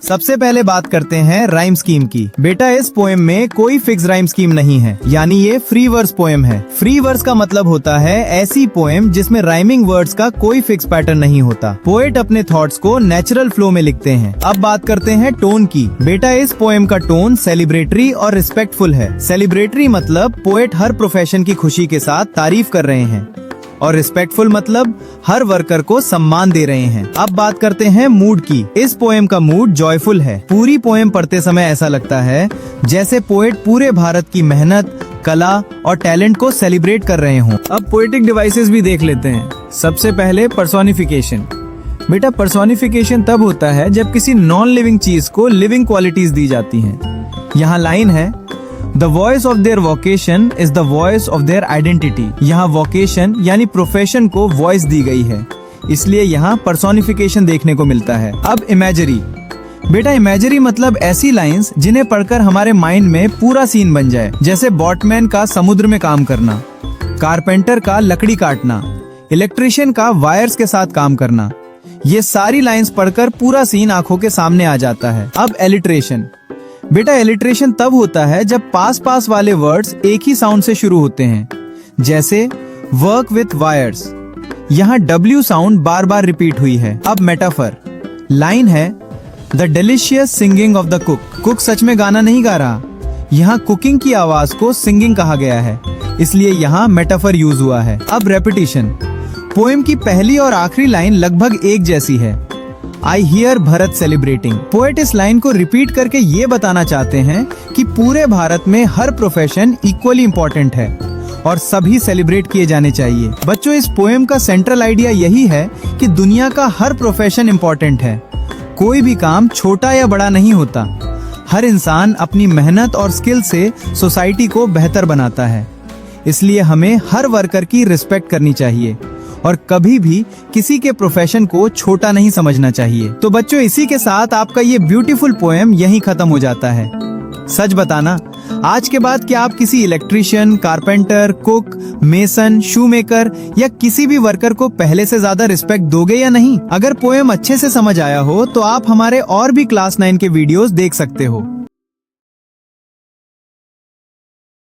सबसे पहले बात करते हैं राइम स्कीम की। बेटा इस पोएम में कोई फिक्स राइम स्कीम नहीं है, यानी ये फ्री वर्स पोएम है। फ्री वर्स का मतलब होता है ऐसी पोएम जिसमें राइमिंग वर्ड्स का कोई फिक्स पैटर्न नहीं होता। पोएट अपने थॉट्स को नेचुरल फ्लो में लिखते हैं। अब बात करते हैं टोन की। बेटा इस पोएम का टोन सेलिब्रेटरी और रिस्पेक्टफुल है। सेलिब्रेटरी मतलब पोएट हर प्रोफेशन की खुशी के साथ तारीफ कर रहे हैं, और रिस्पेक्टफुल मतलब हर वर्कर को सम्मान दे रहे हैं। अब बात करते हैं मूड की। इस पोएम का मूड जॉयफुल है। पूरी पोएम पढ़ते समय ऐसा लगता है जैसे पोएट पूरे भारत की मेहनत, कला और टैलेंट को सेलिब्रेट कर रहे हों। अब पोएटिक डिवाइसेस भी देख लेते हैं। सबसे पहले पर्सोनिफिकेशन। बेटा पर्सोनिफिकेशन तब होता है जब किसी नॉन लिविंग चीज को लिविंग क्वालिटीज दी जाती हैं। यहाँ लाइन है, The voice of their vocation is the voice of their identity। यहाँ vocation यानी प्रोफेशन को वॉइस दी गई है, इसलिए यहाँ पर्सोनिफिकेशन देखने को मिलता है। अब इमेजरी। बेटा इमेजरी मतलब ऐसी लाइंस जिन्हें पढ़कर हमारे माइंड में पूरा सीन बन जाए, जैसे बॉटमैन का समुद्र में काम करना, कारपेंटर का लकड़ी काटना, इलेक्ट्रिशियन का वायर्स के साथ काम करना। ये सारी लाइंस पढ़कर पूरा सीन आंखों के सामने आ जाता है। अब एलिट्रेशन। बेटा एलिट्रेशन तब होता है जब पास पास वाले वर्ड्स एक ही साउंड से शुरू होते हैं, जैसे वर्क विथ वायर्स। यहाँ W साउंड बार बार रिपीट हुई है। अब मेटाफर। लाइन है, the delicious singing of the cook. Cook सच में गाना नहीं गा रहा, यहाँ कुकिंग की आवाज को सिंगिंग कहा गया है, इसलिए यहाँ मेटाफर यूज हुआ है। अब रेपिटेशन। पोएम की पहली और आखिरी लाइन लगभग एक जैसी है, I hear Bharat celebrating. Poet इस लाइन को रिपीट करके ये बताना चाहते हैं कि पूरे भारत में हर प्रोफेशन इक्वली इम्पोर्टेंट है और सभी सेलिब्रेट किए जाने चाहिए। बच्चों इस पोएम का सेंट्रल आइडिया यही है कि दुनिया का हर प्रोफेशन इम्पोर्टेंट है। कोई भी काम छोटा या बड़ा नहीं होता। हर इंसान अपनी मेहनत और स्किल से सोसाइटी को बेहतर बनाता है, इसलिए हमें हर वर्कर की रिस्पेक्ट करनी चाहिए और कभी भी किसी के प्रोफेशन को छोटा नहीं समझना चाहिए। तो बच्चों इसी के साथ आपका ये ब्यूटीफुल पोएम यहीं खत्म हो जाता है। सच बताना, आज के बाद क्या आप किसी electrician, carpenter, cook, mason, shoemaker या किसी भी वर्कर को पहले से ज्यादा रिस्पेक्ट दोगे या नहीं? अगर पोएम अच्छे से समझ आया हो तो आप हमारे और भी क्लास 9 के वीडियोस देख सकते हो।